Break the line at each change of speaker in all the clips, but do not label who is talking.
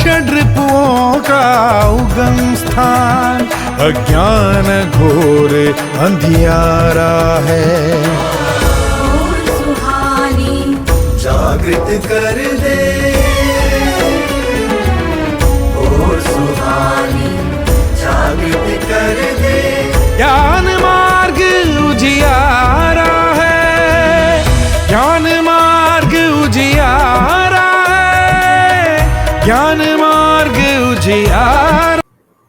षड्रिपुओं का उगम स्थान, अज्ञान घोर अंधियारा है।
और सुहानी
जागृत कर दे, और सुहानी जागृत कर दे।
ज्ञान मार्ग उजियारा है, ज्ञान मार्ग उजियारा है, ज्ञान मार्ग उजियारा।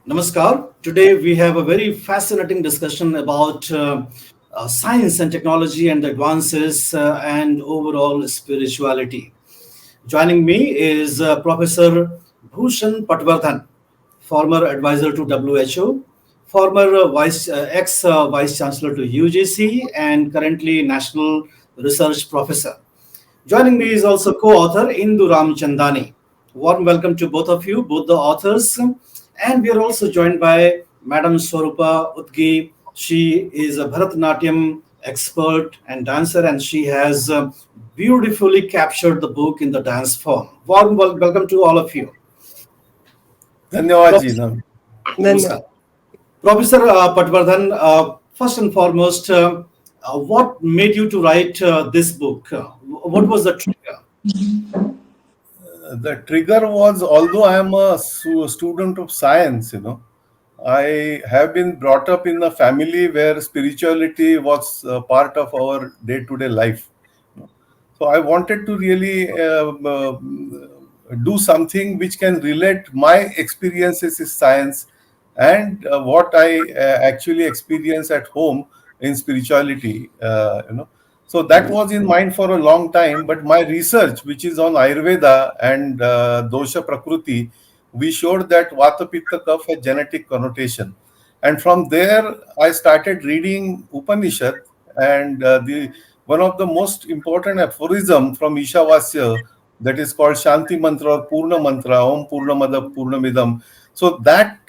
Namaskar. Today we have a very fascinating discussion about science and technology and the advances and overall spirituality. Joining me is Professor Bhushan, former advisor to WHO, former ex-vice chancellor to UGC, and currently national research professor. Joining me is also co-author Indu Ramchandani. Warm welcome to both of you, both the authors. And we are also joined by Madam Swarupa Udgi. She is a Bharatanatyam expert and dancer, and she has beautifully captured the book in the dance form. Warm welcome to all of you.
धन्यवाद जी।
Namaskar. Professor Patwardhan, first and foremost, what made you to write this book? What was the trigger?
The trigger was, although I am a student of science, I have been brought up in a family where spirituality was part of our day-to-day life. So I wanted to really do something which can relate my experiences in science and what I actually experience at home in spirituality. So that was in mind for a long time, but my research, which is on Ayurveda and dosha prakriti, we showed that Vata Pitta Kapha has genetic connotation. And from there, I started reading Upanishad, and one of the most important aphorism from Ishavasya, that is called Shanti Mantra or Purna Mantra, Om Purnamada Purnamidam. So that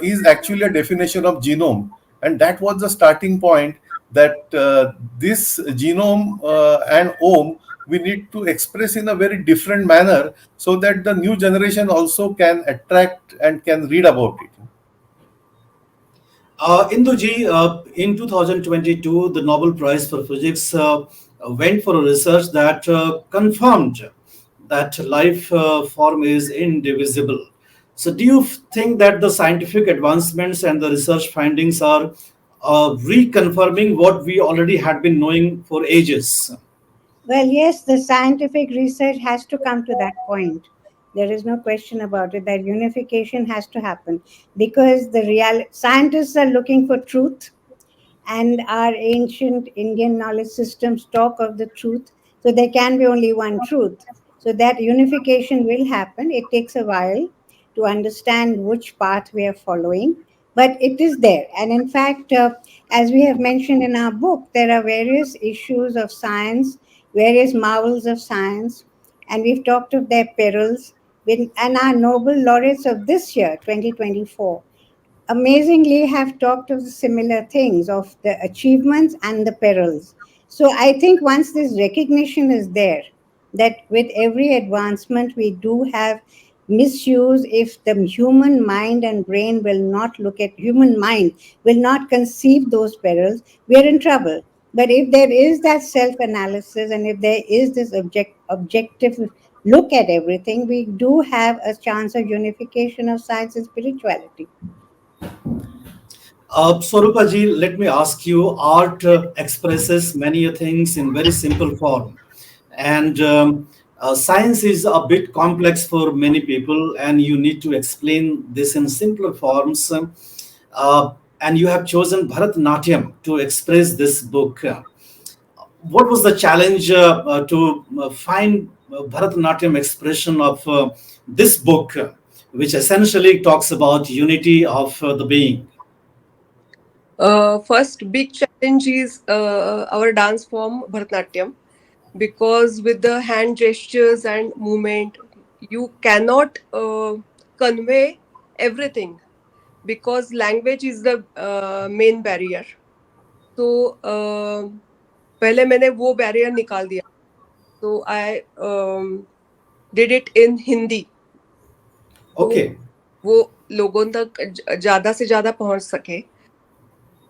is actually a definition of genome. And that was the starting point, that this genome and Om we need to express in a very different manner so that the new generation also can attract and can read about it.
Induji, in 2022, the Nobel Prize for Physics went for a research that confirmed that life form is indivisible. So do you think that the scientific advancements and the research findings are reconfirming what we already had been knowing for ages?
Well, yes, the scientific research has to come to that point. There is no question about it, that unification has to happen, because the scientists are looking for truth, and our ancient Indian knowledge systems talk of the truth. So there can be only one truth. So that unification will happen. It takes a while to understand which path we are following, but it is there. And in fact, as we have mentioned in our book, there are various issues of science, various marvels of science, and we've talked of their perils. And our Nobel laureates of this year, 2024, amazingly have talked of the similar things, of the achievements and the perils. So I think once this recognition is there, that with every advancement we do have misuse, if the human mind and brain will not look at, human mind will not conceive those perils, we are in trouble. But if there is that self-analysis, and if there is this objective look at everything, we do have a chance of unification of science and spirituality.
Swarupa ji, let me ask you, art expresses many things in very simple form. And science is a bit complex for many people, and you need to explain this in simpler forms. And you have chosen Bharatanatyam to express this book. What was the challenge to find Bharatanatyam expression of this book, which essentially talks about unity of the being?
First big challenge is our dance form Bharatanatyam, because with the hand gestures and movement you cannot convey everything, because language is the main barrier. So पहले मैंने वो barrier निकाल दिया, so I did it in Hindi. तो
Okay.
वो लोगों तक ज्यादा से ज्यादा पहुंच सके।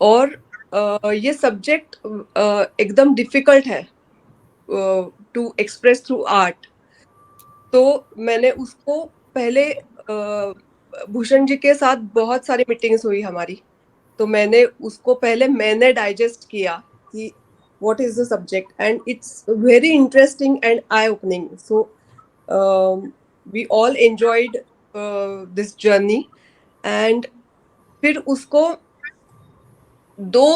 और ये सब्जेक्ट एकदम डिफिकल्ट है टू एक्सप्रेस थ्रू आर्ट। तो मैंने उसको पहले भूषण जी के साथ बहुत सारी मीटिंग्स हुई हमारी। तो मैंने डाइजेस्ट किया कि what is the subject, and it's very interesting and eye opening. So we all enjoyed this journey. And फिर उसको दो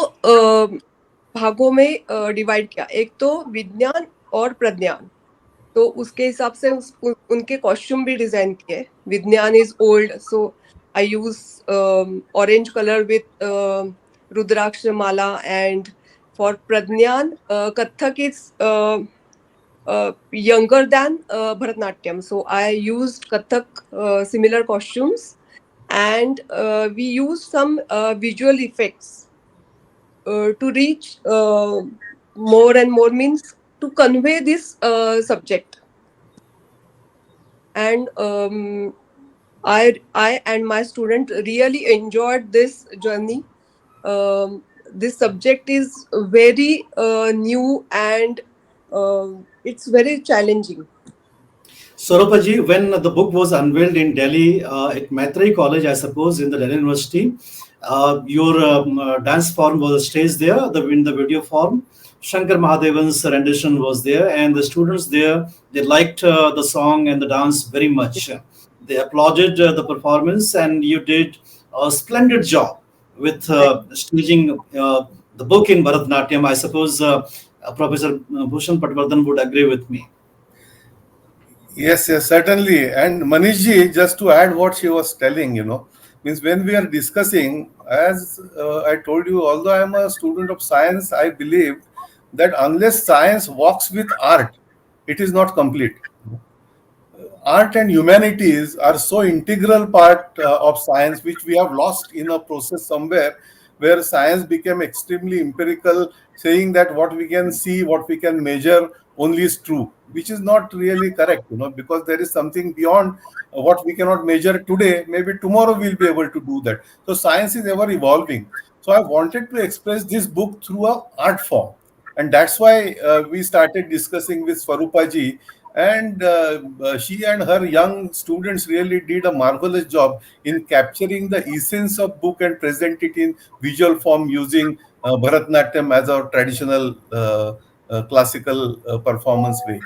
भागों में डिवाइड किया, एक तो विज्ञान और प्रज्ञान। तो उसके हिसाब से उनके कॉस्ट्यूम भी डिजाइन किए। Vigyan is old, so I use orange colour with rudraksha mala. And for Pragyan, Kathak is younger than Bharatanatyam. So I used Kathak similar costumes, and we used some visual effects to reach more and more, means to convey this subject. And I and my student really enjoyed this journey. This subject is very new, and it's very challenging.
Soropaji, when the book was unveiled in Delhi at Maitrey College, I suppose, in the Delhi University, your dance form was staged there, in the video form. Shankar Mahadevan's rendition was there, and the students there, they liked the song and the dance very much. They applauded the performance, and you did a splendid job with staging the book in Bharatanatyam. I suppose Professor Bhushan Patwardhan would agree with me.
Yes, yes, certainly. And Manishji, just to add what she was telling, means when we are discussing, as I told you, although I am a student of science, I believe that unless science walks with art, it is not complete. Art and humanities are so integral part of science, which we have lost in a process somewhere, where science became extremely empirical, saying that what we can see, what we can measure only is true, which is not really correct, because there is something beyond what we cannot measure today. Maybe tomorrow we'll be able to do that. So science is ever evolving. So I wanted to express this book through a art form, and that's why we started discussing with Swarupa ji. And she and her young students really did a marvelous job in capturing the essence of book and present it in visual form using Bharatanatyam as our traditional classical performance way.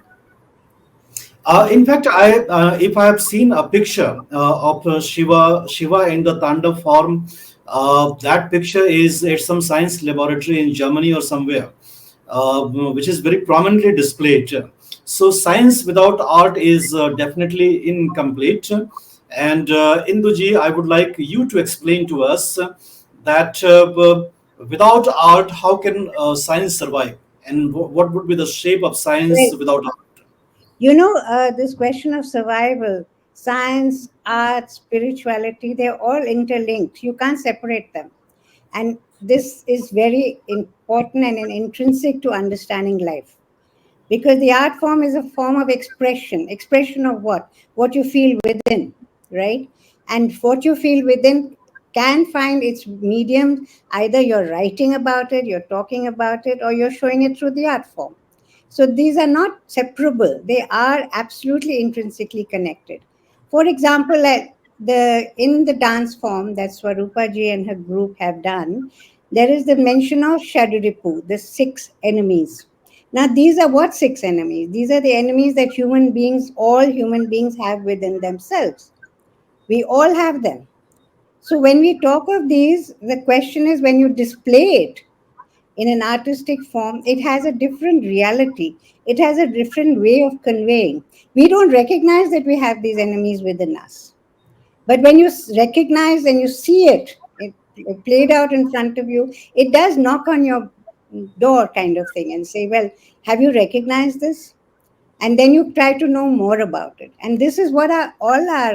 In fact, if I have seen a picture of Shiva in the Tandav form, that picture is at some science laboratory in Germany or somewhere, which is very prominently displayed. So, science without art is definitely incomplete. And Induji, I would like you to explain to us that without art, how can science survive? And what would be the shape of science
Right.
without art?
This question of survival, science, art, spirituality, they're all interlinked. You can't separate them. And this is very important and intrinsic to understanding life. Because the art form is a form of expression of what you feel within, right? And what you feel within can find its medium. Either you're writing about it, you're talking about it, or you're showing it through the art form. So these are not separable, they are absolutely intrinsically connected. For example, in the dance form that Swarupa ji and her group have done, there is the mention of Shaduripu, the 6 enemies. Now, these are what 6 enemies? These are the enemies that all human beings have within themselves. We all have them. So, when we talk of these, the question is when you display it in an artistic form, it has a different reality. It has a different way of conveying. We don't recognize that we have these enemies within us. But when you recognize and you see it played out in front of you, it does knock on your door, kind of thing, and say, well, have you recognized this? And then you try to know more about it. And this is what all our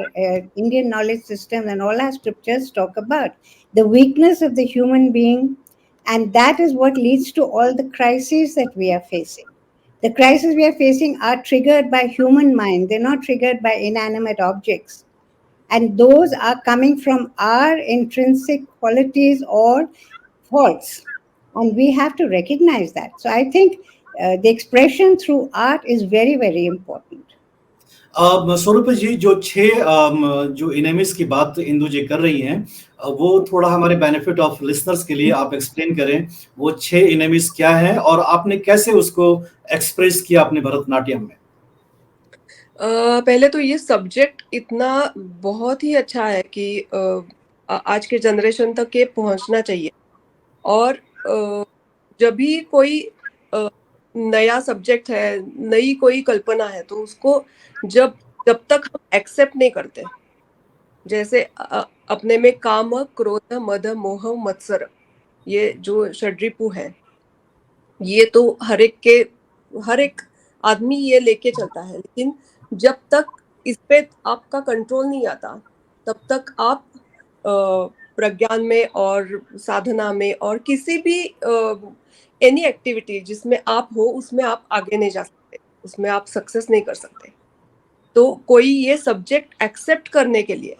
Indian knowledge system and all our scriptures talk about, the weakness of the human being. And that is what leads to all the crises that we are facing. The crises we are facing are triggered by human mind. They're not triggered by inanimate objects. and those are coming from our intrinsic qualities or faults, and we have to recognize that. So I think the expression through art is very, very important.
स्वरूप जी, जो छह जो इनेमिस की बात इंदु जी कर रही हैं, वो थोड़ा हमारे बेनिफिट ऑफ लिसनर्स के लिए आप एक्सप्लेन करें, वो छह इनेमिस क्या हैं और आपने कैसे उसको एक्सप्रेस किया अपने भरतनाट्यम में?
पहले तो ये सब्जेक्ट इतना बहुत ही अच्छा है कि आज के जनरेशन तक ये पहुंचना चाहिए। और जब भी कोई नया सब्जेक्ट है, नई कोई कल्पना है, तो उसको जब जब तक हम एक्सेप्ट नहीं करते, जैसे अपने में काम, क्रोध, मद, मोह, मत्सर, ये जो षड्रिपु है, ये तो हर एक आदमी ये लेके चलता है, लेकिन जब तक इस पे आपका कंट्रोल नहीं आता, तब तक आप प्रज्ञान में और साधना में और किसी भी एनी एक्टिविटी जिसमें आप हो, उसमें आप आगे नहीं जा सकते, उसमें आप सक्सेस नहीं कर सकते। तो कोई ये सब्जेक्ट एक्सेप्ट करने के लिए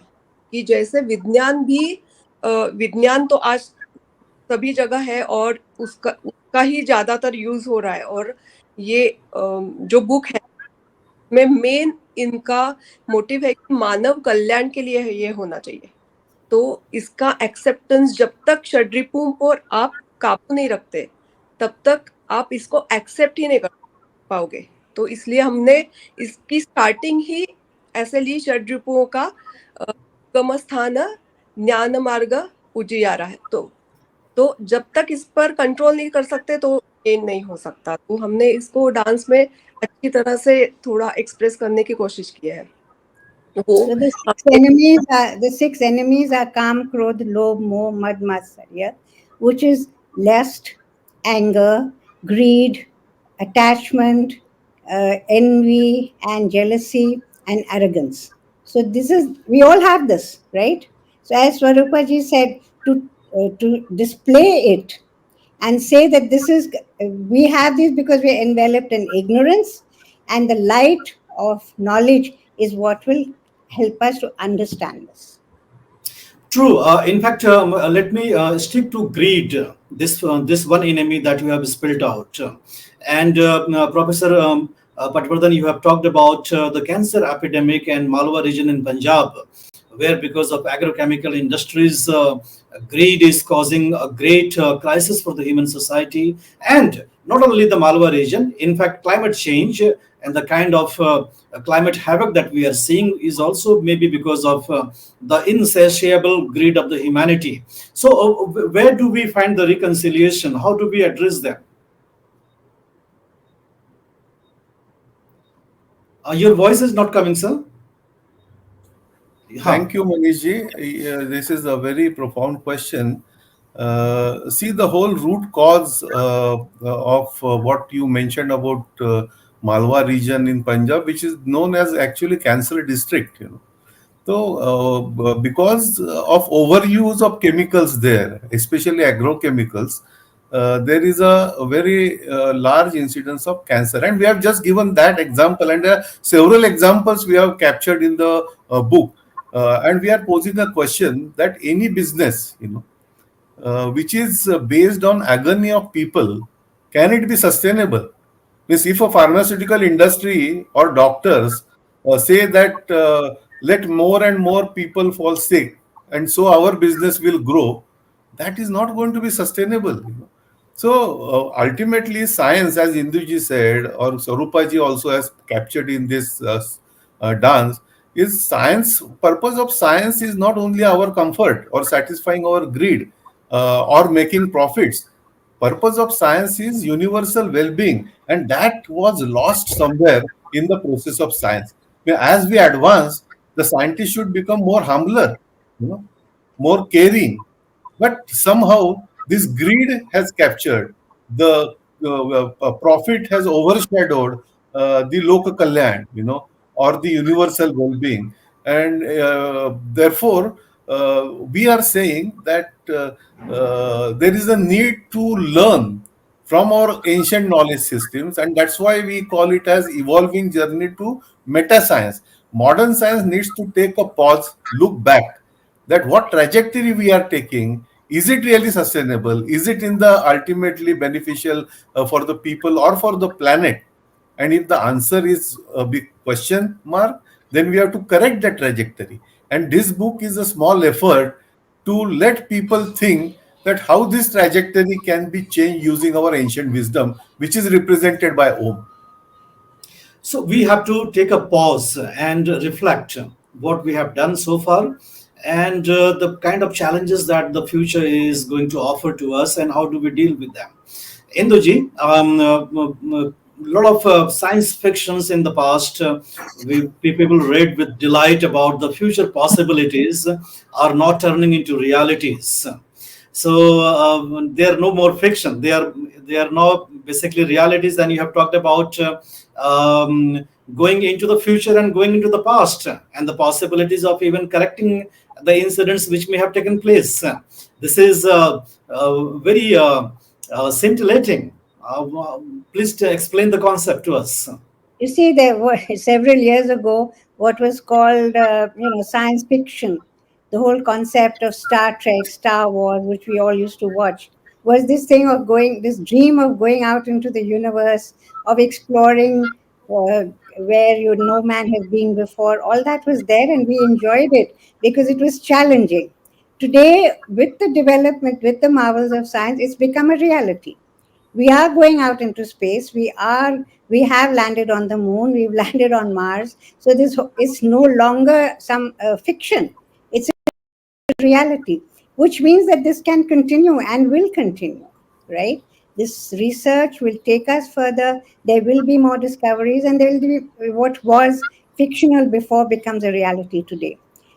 कि जैसे विज्ञान भी विज्ञान तो आज सभी जगह है और उसका ही ज्यादातर यूज हो रहा है, और ये जो बुक है में मेन इनका मोटिव है कि मानव कल्याण के लिए ये होना चाहिए। तो इसका एक्सेप्टेंस जब तक षड्रिपु पर आप काबू नहीं रखते, तब तक आप इसको एक्सेप्ट ही नहीं कर पाओगे। तो इसलिए हमने इसकी स्टार्टिंग ही ऐसे ली, षड्रिपुओं का गम स्थान ज्ञान मार्ग उजियारा है। तो जब तक इस पर कंट्रोल नहीं कर सकते तो ये नहीं हो सकता। तो हमने इसको डांस में अच्छी तरह से थोड़ा एक्सप्रेस करने की कोशिश की है।
So the six enemies are Kam, Krodh, Lobh, Moh, Mad, Matsarya, which is lust, anger, greed, attachment, envy, and jealousy, and arrogance. So we all have this, right? So as Swarupa ji said, to display it and say that we have this because we are enveloped in ignorance, and the light of knowledge is what will help us to understand this.
True. In fact, let me stick to greed, this one enemy that you have spelled out. And Professor Patwardhan, you have talked about the cancer epidemic in Malwa region in Punjab, where because of agrochemical industries, greed is causing a great crisis for the human society. And not only the Malwa region, in fact, climate change and the kind of climate havoc that we are seeing is also maybe because of the insatiable greed of the humanity. So where do we find the reconciliation? How do we address them? Your voice is not coming, sir.
Thank you, Manishji. This is a very profound question. See, the whole root cause of what you mentioned about Malwa region in Punjab, which is known as actually cancer district, So, because of overuse of chemicals there, especially agrochemicals, there is a very large incidence of cancer. And we have just given that example, and there are several examples we have captured in the book. And we are posing a question that any business, which is based on agony of people, can it be sustainable? Means if a pharmaceutical industry or doctors say that let more and more people fall sick and so our business will grow, that is not going to be sustainable. So ultimately, science, as Induji said, or Swarupaji also has captured in this dance, is science. Purpose of science is not only our comfort or satisfying our greed or making profits. Purpose of science is universal well-being, and that was lost somewhere in the process of science. As we advance, the scientist should become more humbler, more caring. But somehow this greed has captured, the profit has overshadowed the loka kalyan, or the universal well-being, and therefore we are saying that there is a need to learn from our ancient knowledge systems, and that's why we call it as evolving journey to meta science. modern science needs to take a pause, look back, that what trajectory we are taking. Is it really sustainable? Is it in the ultimately beneficial for the people or for the planet? And if the answer is a big question mark, then we have to correct that trajectory. And this book is a small effort to let people think that how this trajectory can be changed using our ancient wisdom, which is represented by Om.
So we have to take a pause and reflect what we have done so far, and the kind of challenges that the future is going to offer to us, and how do we deal with them. Indoji, a lot of science fictions in the past, people read with delight about the future possibilities are not turning into realities. So they are no more fiction. They are now basically realities. And you have talked about going into the future and going into the past, and the possibilities of even correcting the incidents which may have taken place. This is very scintillating. Please explain the concept to us.
You see, there were several years ago what was called, science fiction. The whole concept of Star Trek, Star Wars, which we all used to watch, was this thing of this dream of going out into the universe, of exploring where no man has been before. All that was there, and we enjoyed it because it was challenging. Today, with the development, with the marvels of science, it's become a reality. We are going out into space. We have landed on the moon. We've landed on Mars. So this is no longer some fiction. It's a reality, which means that this can continue and will continue, right? This research will take us further. There will be more discoveries, and there will be what was fictional before becomes a reality today.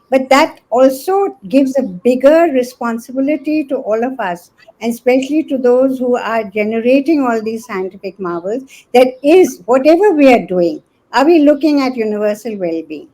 But that also gives a bigger responsibility to all of us, and especially to those who are generating all these scientific marvels. That is, whatever we are doing, are we looking at universal well-being?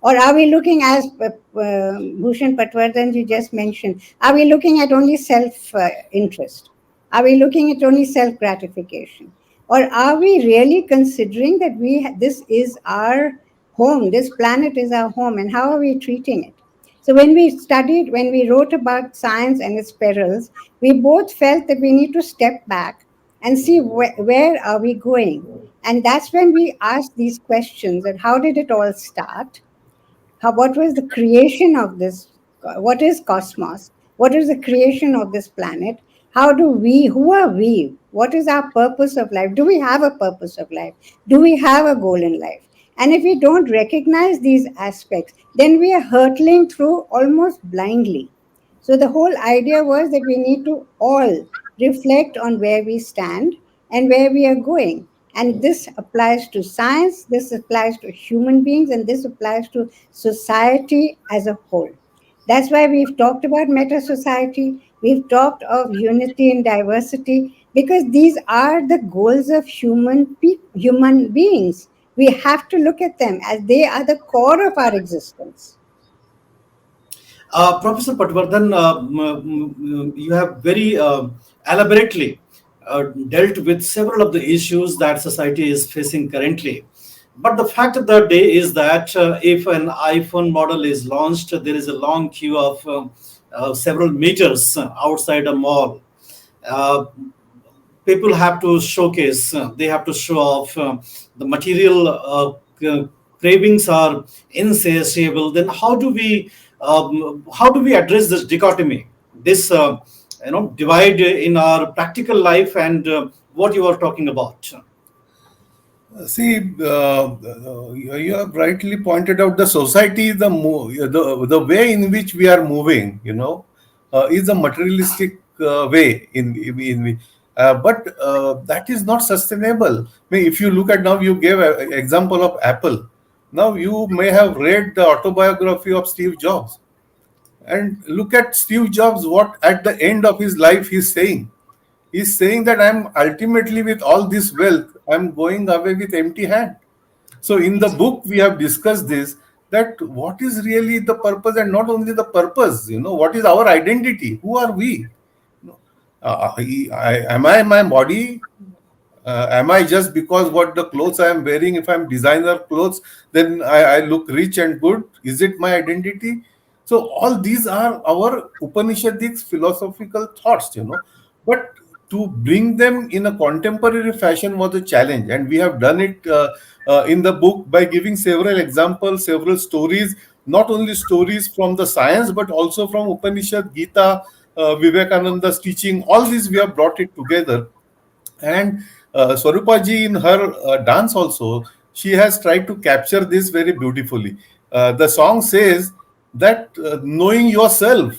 Or are we looking, as Bhushan Patwardhan you just mentioned, are we looking at only self-interest? Are we looking at only self-gratification? Or are we really considering that this is our home, this planet is our home, and how are we treating it? So when we wrote about science and its perils, we both felt that we need to step back and see where are we going. And that's when we asked these questions: that how did it all start? What was the creation of this? What is cosmos? What is the creation of this planet? Who are we? What is our purpose of life? Do we have a purpose of life? Do we have a goal in life? And if we don't recognize these aspects, then we are hurtling through almost blindly. So the whole idea was that we need to all reflect on where we stand and where we are going. And this applies to science, this applies to human beings, and this applies to society as a whole. That's why we've talked about meta society, we've talked of unity and diversity, because these are the goals of human beings. We have to look at them as they are the core of our existence.
Professor Patwardhan, you have very elaborately dealt with several of the issues that society is facing currently. But the fact of the day is that if an iPhone model is launched, there is a long queue of several meters outside a mall. Uh, People have to showcase, they have to show off. The material cravings are insatiable. Then how do we address this dichotomy, this divide in our practical life, and what you are talking about?
See, you have rightly pointed out the society, the way in which we are moving, is a materialistic way but that is not sustainable. I mean, if you look at now, you gave an example of Apple. Now you may have read the autobiography of Steve Jobs, and look at Steve Jobs. What at the end of his life he's saying? He's saying that I'm ultimately, with all this wealth, I'm going away with empty hand. So in the book we have discussed this, that what is really the purpose, and not only the purpose, what is our identity? Who are we? Am I my body? Am I just because what the clothes I am wearing, if I'm designer clothes, then I look rich and good? Is it my identity? So all these are our Upanishadic philosophical thoughts, But to bring them in a contemporary fashion was a challenge, and we have done it in the book by giving several examples, several stories, not only stories from the science but also from Upanishad, Gita, Vivekananda's teaching. All these we have brought it together, and Swarupa ji in her dance also, she has tried to capture this very beautifully. The song says that knowing yourself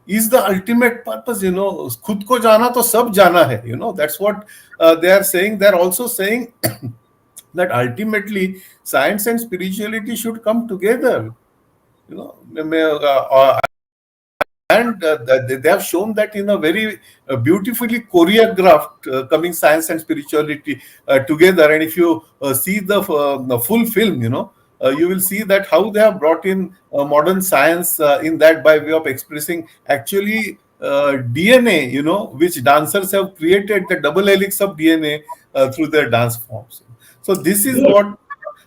is the ultimate purpose. खुद को जाना तो सब जाना है. That's what they are saying. They are also saying that ultimately science and spirituality should come together. And they have shown that in a very beautifully choreographed coming science and spirituality together. And if you see the full film, you will see that how they have brought in modern science in that, by way of expressing actually DNA, which dancers have created, the double helix of DNA through their dance forms. So this is what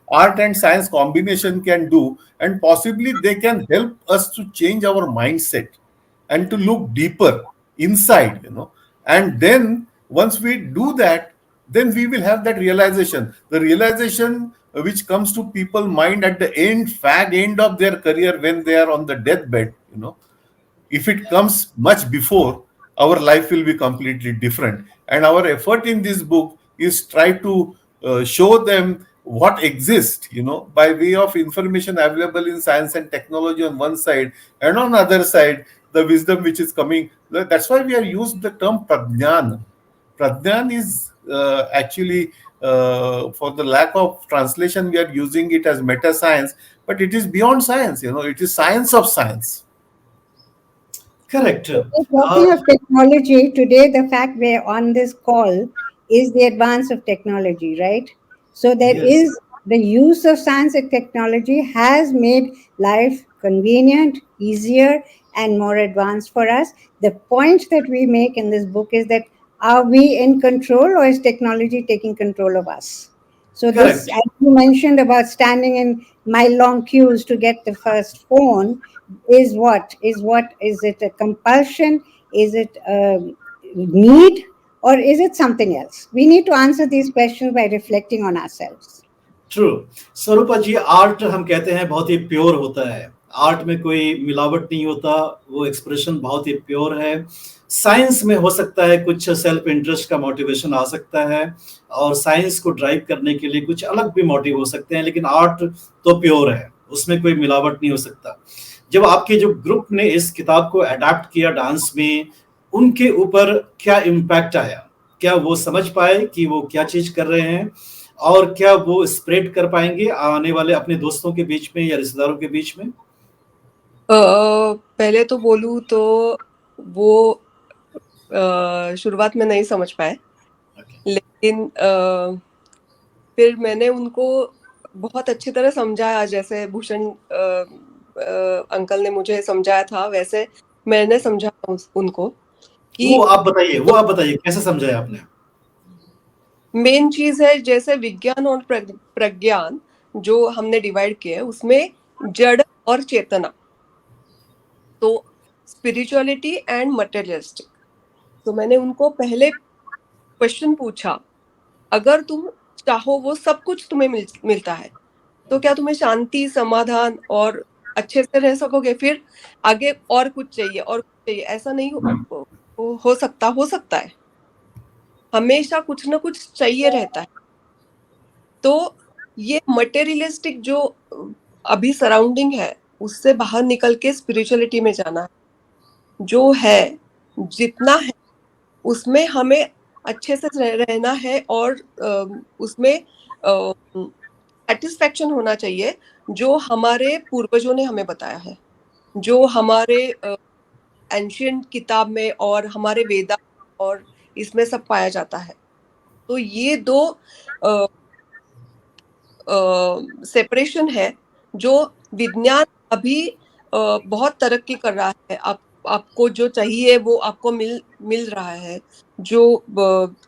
art and science combination can do, and possibly they can help us to change our mindset and to look deeper inside, and then once we do that, then we will have that realization, the realization which comes to people mind at the end of their career, when they are on the deathbed. If it comes much before, our life will be completely different. And our effort in this book is try to show them what exists, by way of information available in science and technology on one side, and on the other side, the wisdom which is coming. That's why we are used the term pradnyan. Pradnyan is actually, for the lack of translation, we are using it as meta science, but it is beyond science. It is science of science.
Correct.
Talking of technology, today the fact we're on this call is the advance of technology, right? So there
Yes.
is the use of science and technology has made life convenient, easier, and more advanced for us. The point that we make in this book is that are we in control, or is technology taking control of us? So this,
Correct.
as you mentioned about standing in mile-long queues to get the first phone, is it a compulsion? Is it a need? Or is it something else? We need to answer these questions by reflecting on ourselves.
True. Swarupa ji, art हम कहते हैं बहुत ही pure होता है, art में कोई मिलावट नहीं होता, वो एक्सप्रेशन बहुत ही प्योर है. साइंस में हो सकता है कुछ सेल्फ इंटरेस्ट का मोटिवेशन आ सकता है, और साइंस को ड्राइव करने के लिए कुछ अलग भी मोटिव हो सकते हैं, लेकिन आर्ट तो प्योर है, उसमें कोई मिलावट नहीं हो सकता. जब आपके जो ग्रुप ने इस किताब को अडेप्ट किया डांस में, उनके ऊपर क्या इम्पैक्ट आया? क्या वो समझ पाए कि वो क्या चीज कर रहे हैं, और क्या वो स्प्रेड कर पाएंगे आने वाले अपने दोस्तों के बीच में या रिश्तेदारों के बीच में?
पहले तो बोलूं तो वो शुरुआत में नहीं समझ पाए, लेकिन फिर मैंने उनको बहुत अच्छी तरह समझाया, जैसे भूषण अंकल ने मुझे समझाया था, वैसे मैंने समझाया उनको कि
वो आप बताइए कैसे समझाया आपने?
मेन चीज है, जैसे विज्ञान और प्रज्ञान जो हमने डिवाइड किया है, उसमें जड़ और चेतना, तो स्पिरिचुअलिटी एंड मटेरियलिस्टिक. तो मैंने उनको पहले क्वेश्चन पूछा, अगर तुम चाहो वो सब कुछ तुम्हें मिलता है, तो क्या तुम्हें शांति, समाधान और अच्छे से रह सकोगे? फिर आगे और कुछ चाहिए और कुछ चाहिए, ऐसा नहीं हो सकता है. हमेशा कुछ ना कुछ चाहिए रहता है. तो ये मटेरियलिस्टिक जो अभी सराउंडिंग है, उससे बाहर निकल के स्पिरिचुअलिटी में जाना है. जो है, जितना है, उसमें हमें अच्छे से रहना है, और उसमें सेटिस्फैक्शन होना चाहिए, जो हमारे पूर्वजों ने हमें बताया है, जो हमारे एंशिएंट किताब में और हमारे वेदा और इसमें सब पाया जाता है. तो ये दो सेपरेशन है, जो विज्ञान अभी बहुत तरक्की कर रहा है. आप आपको जो चाहिए वो आपको मिल रहा है, जो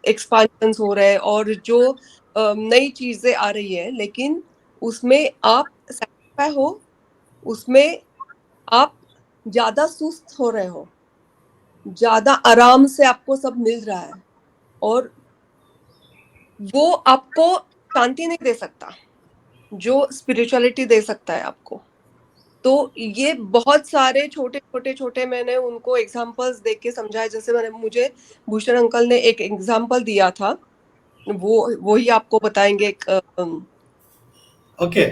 एक्सपांशंस हो रहे हैं और जो नई चीजें आ रही है, लेकिन उसमें आप सेटिस्फाई हो, उसमें आप ज्यादा सुस्त हो रहे हो, ज्यादा आराम से आपको सब मिल रहा है, और वो आपको शांति नहीं दे सकता जो स्पिरिचुअलिटी दे सकता है आपको। तो ये बहुत सारे छोटे छोटे छोटे मैंने उनको एग्जांपल्स देख के समझाया, जैसे मुझे भूषण अंकल ने एक एग्जांपल दिया था, वो ही आपको बताएंगे। एक
ओके।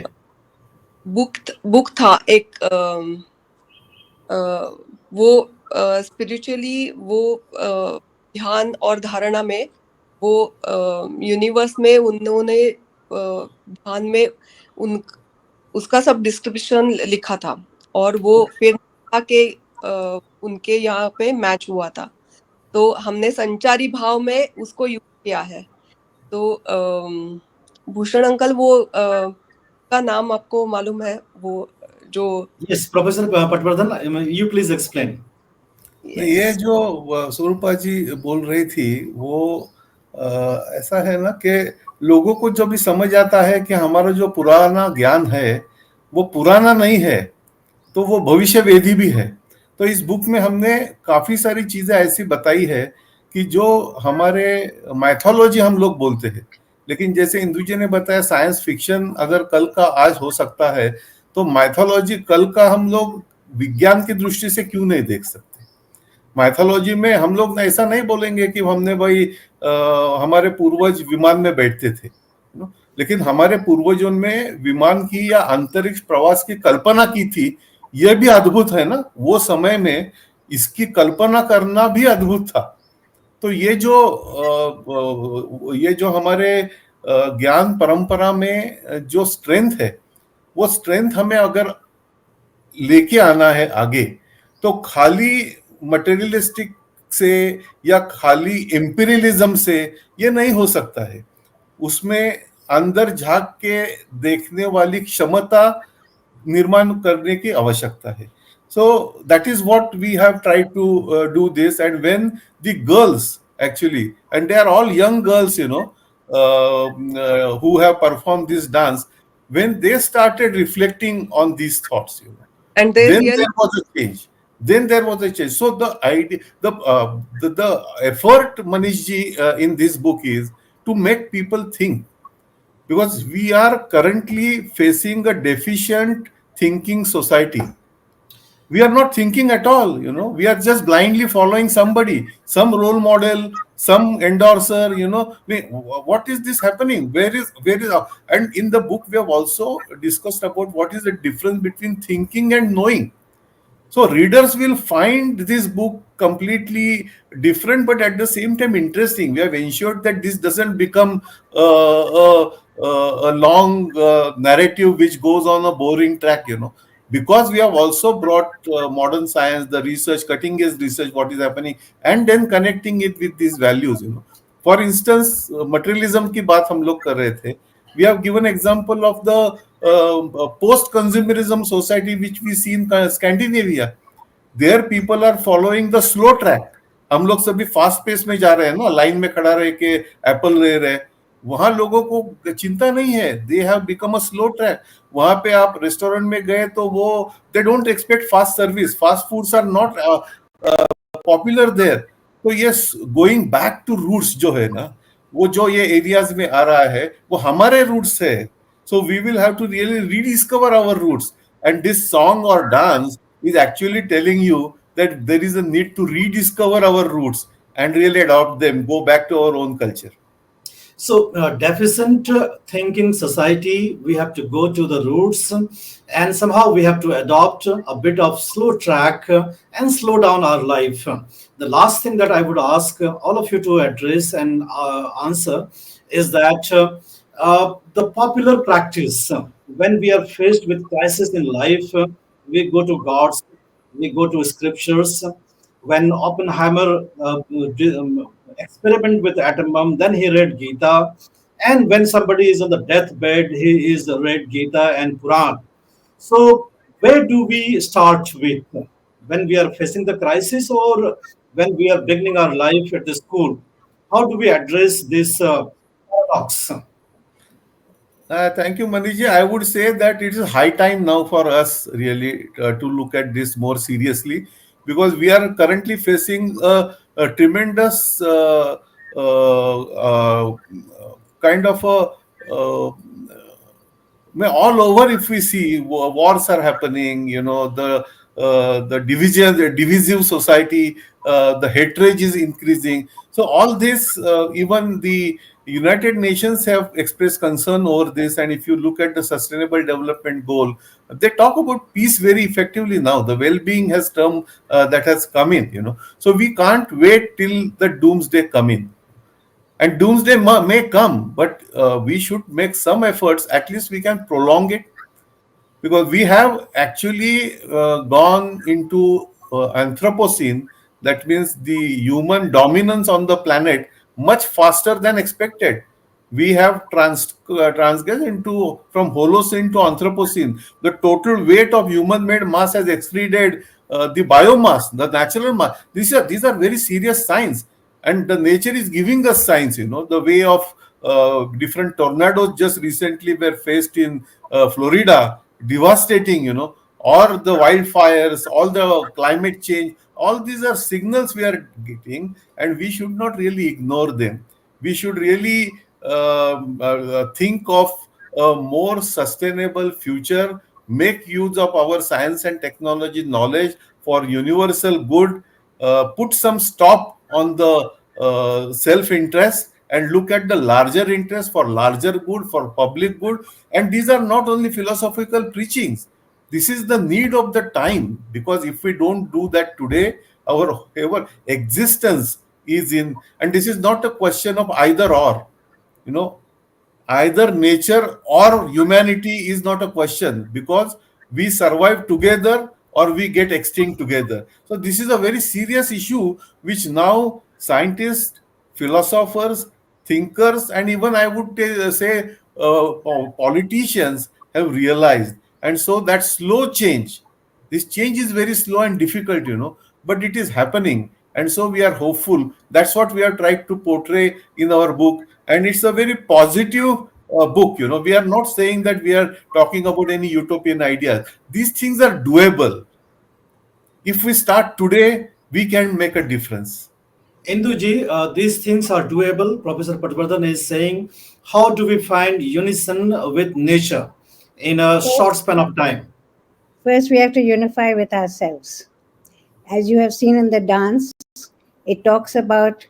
बुक था एक, अ, वो स्पिरिचुअली वो ध्यान और धारणा में वो यूनिवर्स में उन्होंने ध्यान में उन उसका सब डिस्क्रिप्शन लिखा था, और वो फिर के उनके यहाँ पे मैच हुआ था, तो हमने संचारी भाव में उसको यूज किया है। तो भूषण अंकल, वो का नाम आपको मालूम है, वो जो
yes, professor Patwardhan, you please explain.
नहीं, ये
यस,
जो स्वरूपा जी बोल रही थी वो ऐसा है ना कि लोगों को जब भी समझ आता है कि हमारा जो पुराना ज्ञान है वो पुराना नहीं है, तो वो भविष्य वेधी भी है। तो इस बुक में हमने काफी सारी चीजें ऐसी बताई है कि जो हमारे माइथोलॉजी हम लोग बोलते हैं, लेकिन जैसे इंदु जी ने बताया साइंस फिक्शन अगर कल का आज हो सकता है, तो माइथोलॉजी कल का हम लोग विज्ञान की दृष्टि से क्यों नहीं देख सकते। माइथोलॉजी में हम लोग ऐसा नहीं बोलेंगे कि हमने भाई हमारे पूर्वज विमान में बैठते थे, लेकिन हमारे पूर्वजों में विमान की या अंतरिक्ष प्रवास की कल्पना की थी। यह भी अद्भुत है ना, वो समय में इसकी कल्पना करना भी अद्भुत था। तो ये जो हमारे ज्ञान परंपरा में जो स्ट्रेंथ है, वो स्ट्रेंथ हमें अगर लेके आना है आगे, तो खाली मटेरियलिस्टिक से या खाली एम्पिरियलिज्म से ये नहीं हो सकता है। उसमें अंदर झांक के देखने वाली क्षमता निर्माण करने की आवश्यकता है। So that is what we have tried to do this. And when the girls actually, and they are all young girls, who have performed this dance, when they started reflecting on these thoughts,
and they
then
really,
there was a change. Then there was a change. So the idea, the effort, Manish ji, in this book is to make people think, because we are currently facing a deficient thinking society. We are not thinking at all, we are just blindly following somebody, some role model, some endorser, what is this happening, where is and in the book we have also discussed about what is the difference between thinking and knowing. So readers will find this book completely different, but at the same time interesting. We have ensured that this doesn't become a long narrative which goes on a boring track, because we have also brought modern science, the research, cutting edge research, what is happening, and then connecting it with these values. For instance, materialism की बात हम लोग कर रहे थे. We have given example of the post-consumerism society which we see in Scandinavia. There people are following the slow track. हम लोग सभी फास्ट पेस में जा रहे हैं ना, लाइन में खड़ा रह के एप्पल ले रहे, वहां लोगों को चिंता नहीं है, they have become a slow track. वहां पे आप रेस्टोरेंट में गए तो वो they don't expect fast service, fast foods are not popular there. तो ये गोइंग बैक टू रूट्स जो है ना, वो जो ये एरियाज में आ रहा है वो हमारे रूट्स है. So we will have to really rediscover our roots, and this song और dance is actually telling you that there is a need to rediscover our roots and really adopt them, go back to our own culture.
So, deficient thinking society, we have to go to the roots, and somehow we have to adopt a bit of slow track and slow down our life. The last thing that I would ask all of you to address and answer is that the popular practice, when we are faced with crisis in life, we go to gods, we go to scriptures. When Oppenheimer experiment with atom bomb, then he read Gita, and when somebody is on the deathbed, he is read Gita and Quran. So where do we start with? when we are facing the crisis or when we are beginning our life at the school? How do we address this paradox?
Thank you, Maniji. I would say that it is high time now for us really to look at this more seriously, because we are currently facing a tremendous kind of a all over. If we see wars are happening, the division, the divisive society, the hatred is increasing. So all this, even the United Nations have expressed concern over this. And if you look at the Sustainable Development Goal, they talk about peace very effectively now. The well-being has term that has come in. So we can't wait till the doomsday come in. And doomsday may come, but we should make some efforts. At least we can prolong it, because we have actually gone into Anthropocene. That means the human dominance on the planet much faster than expected. We have transgressed into from Holocene to Anthropocene. The total weight of human-made mass has exceeded the biomass, the natural mass. These are very serious signs, and the nature is giving us signs. The way of different tornadoes just recently were faced in Florida, devastating. Or the wildfires, all the climate change. All these are signals we are getting, and we should not really ignore them. We should really think of a more sustainable future, make use of our science and technology knowledge for universal good, put some stop on the self interest, and look at the larger interest for larger good, for public good. And these are not only philosophical preachings. This is the need of the time, because if we don't do that today, our existence is in, and this is not a question of either or. you know Either nature or humanity is not a question, because we survive together or we get extinct together. So this is a very serious issue which now scientists, philosophers, thinkers, and even I would say politicians have realized. And so that slow change, this change is very slow and difficult, but it is happening. And so we are hopeful. That's what we are trying to portray in our book. And it's a very positive book. We are not saying that we are talking about any utopian ideas. These things are doable. If we start today, we can make a difference.
Induji, these things are doable. Professor Patwardhan is saying, how do we find unison with nature in a short span of time?
First, we have to unify with ourselves. As you have seen in the dance, it talks about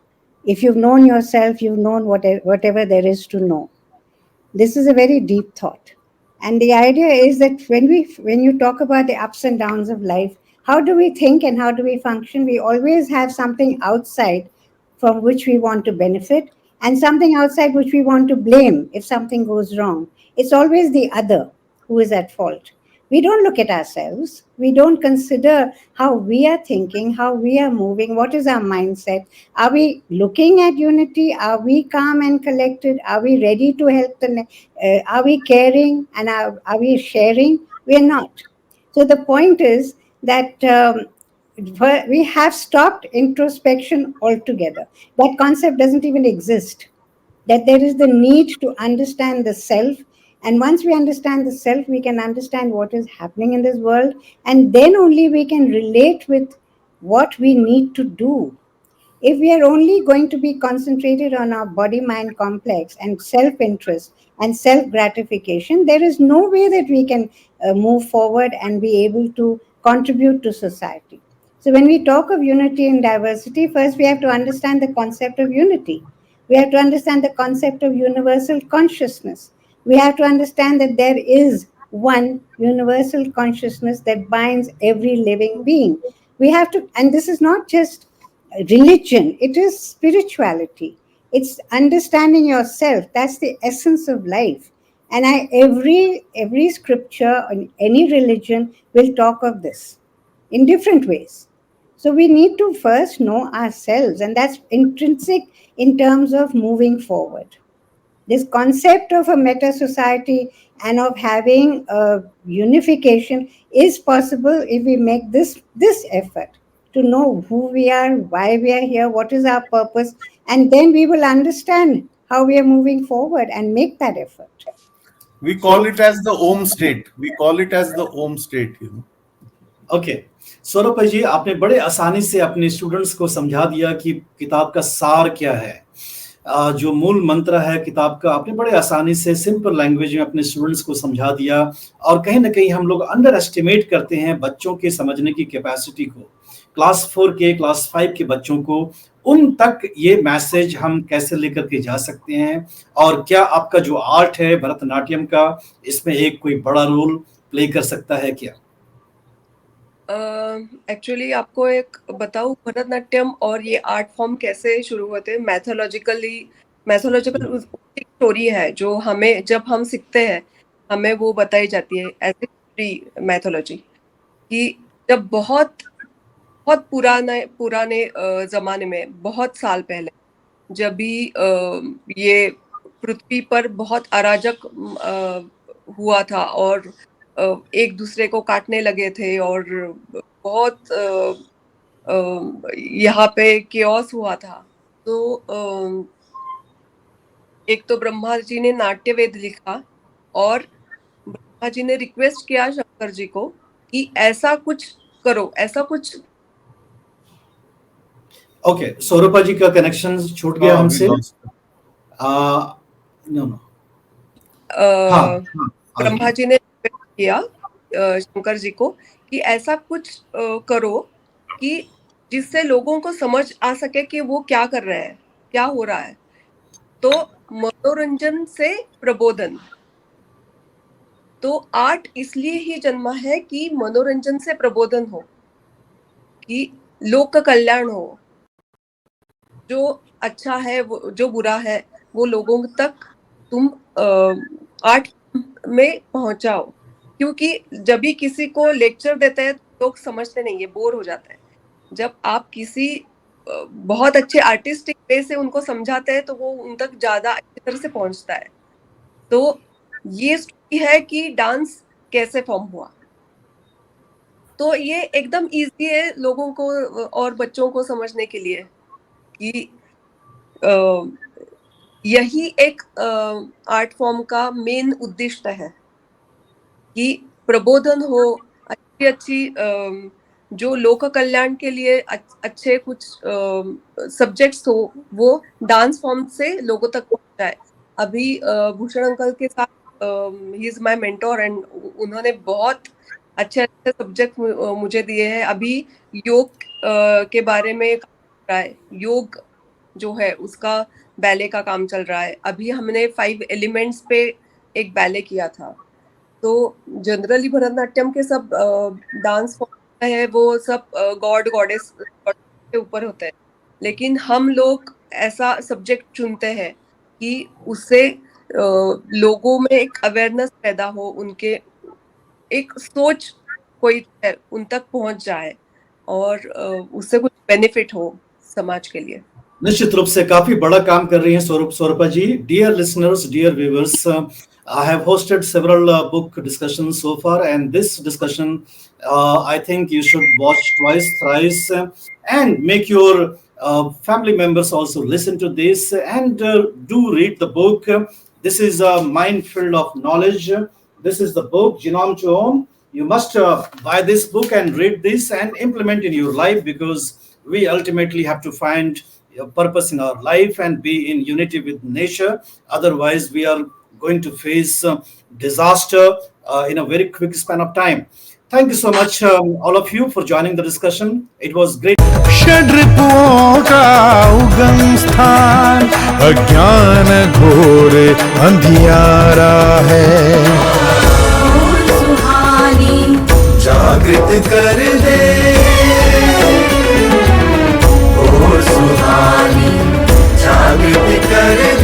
if you've known yourself, you've known whatever there is to know. This is a very deep thought. And the idea is that when you talk about the ups and downs of life, how do we think and how do we function? We always have something outside from which we want to benefit, and something outside which we want to blame if something goes wrong. It's always the other who is at fault. We don't look at ourselves. We don't consider how we are thinking, how we are moving, what is our mindset. Are we looking at unity? Are we calm and collected? Are we ready to help are we caring, and are we sharing? We are not. So the point is that we have stopped introspection altogether. That concept doesn't even exist. That there is the need to understand the self. And once we understand the self, we can understand what is happening in this world. And then only we can relate with what we need to do. If we are only going to be concentrated on our body mind complex and self interest and self gratification, there is no way that we can move forward and be able to contribute to society. So, when we talk of unity and diversity, first we have to understand the concept of unity. We have to understand the concept of universal consciousness. We have to understand that there is one universal consciousness that binds every living being. We have to, and this is not just religion, it is spirituality. It's understanding yourself. That's the essence of life. And every scripture on any religion will talk of this in different ways. So we need to first know ourselves, and that's intrinsic in terms of moving forward. This concept of a meta society and of having a unification is possible if we make this effort to know who we are, why we are here, what is our purpose, and then we will understand how we are moving forward and make that effort.
We call it as the Om state. We call it as the Om state, you know.
Okay, Saurabh भाई जी, आपने बड़े आसानी से अपने students को समझा दिया कि किताब का सार क्या है, जो मूल मंत्र है किताब का, आपने बड़े आसानी से सिंपल लैंग्वेज में अपने स्टूडेंट्स को समझा दिया। और कहीं ना कहीं हम लोग अंडर एस्टिमेट करते हैं बच्चों के समझने की कैपेसिटी को। क्लास 4 के, क्लास 5 के बच्चों को, उन तक ये मैसेज हम कैसे लेकर के जा सकते हैं, और क्या आपका जो आर्ट है भरतनाट्यम का, इसमें एक कोई बड़ा रोल प्ले कर सकता है क्या?
एक्चुअली आपको एक बताऊं, भरतनाट्यम और ये आर्ट फॉर्म कैसे शुरू होते हैं। मैथोलॉजिकल स्टोरी है जो हमें, जब हम सीखते हैं हमें वो बताई जाती है एज ए हिस्ट्री मैथोलॉजी, कि जब बहुत बहुत पुराने जमाने में, बहुत साल पहले, जब भी ये पृथ्वी पर बहुत अराजक हुआ था और एक दूसरे को काटने लगे थे और बहुत यहाँ पे केओस हुआ था, तो एक तो ब्रह्मा जी ने नाट्यवेद लिखा और ब्रह्मा जी ने रिक्वेस्ट किया शंकर जी को कि ऐसा कुछ करो, ऐसा कुछ।
ओके, सौरभा जी का कनेक्शन छूट गया हमसे। नो
ब्रह्मा जी ने किया शंकर जी को कि ऐसा कुछ करो कि जिससे लोगों को समझ आ सके कि वो क्या कर रहे हैं, क्या हो रहा है। तो मनोरंजन से प्रबोधन, तो आर्ट इसलिए ही जन्मा है कि मनोरंजन से प्रबोधन हो, कि लोक कल्याण हो, जो अच्छा है वो, जो बुरा है वो लोगों तक तुम आर्ट में पहुंचाओ। क्योंकि जब भी किसी को लेक्चर देते हैं लोग समझते नहीं है, बोर हो जाते हैं। जब आप किसी बहुत अच्छे आर्टिस्टिक वे से उनको समझाते हैं तो वो उन तक ज्यादा अच्छी तरह से पहुंचता है। तो ये स्टोरी है कि डांस कैसे फॉर्म हुआ। तो ये एकदम इजी है लोगों को और बच्चों को समझने के लिए कि यही एक आर्ट फॉर्म का मेन उद्देश्य है कि प्रबोधन हो, अच्छी अच्छी जो लोक कल्याण के लिए अच्छे कुछ सब्जेक्ट्स हो, वो डांस फॉर्म से लोगों तक पहुंचाए। अभी भूषण अंकल के साथ he is my mentor and उन्होंने बहुत अच्छे अच्छे सब्जेक्ट मुझे दिए हैं। अभी योग के बारे में रहा है, योग जो है उसका बैले का काम चल रहा है। अभी हमने 5 एलिमेंट्स पे एक बैले किया था। तो जनरली भरतनाट्यम के सब डांस फॉर्म है वो सब गॉड गॉडेस के ऊपर होते हैं, लेकिन हम लोग ऐसा सब्जेक्ट चुनते हैं कि उससे लोगों में एक अवेयरनेस पैदा हो, उनके एक सोच कोई है उन तक पहुंच जाए और उससे कुछ बेनिफिट हो समाज के लिए।
निश्चित रूप से काफी बड़ा काम कर रही हैं Saurabha ji. Dear listeners, dear viewers, I have hosted several book discussions so far, and this discussion I think you should watch twice, thrice, and make your family members also listen to this, and do read the book. This is a minefield of knowledge. This is the book Genome to Own. You must buy this book and read this and implement in your life, because we ultimately have to find a purpose in our life and be in unity with nature. Otherwise we are going to face disaster in a very quick span of time. Thank you so much all of you for joining the discussion. It was great.
षड्रिपुओं का उगम स्थान अज्ञान घोर अंधियारा है,
और सुहानी
जागृत कर दे,
और सुहानी
जागृत कर दे।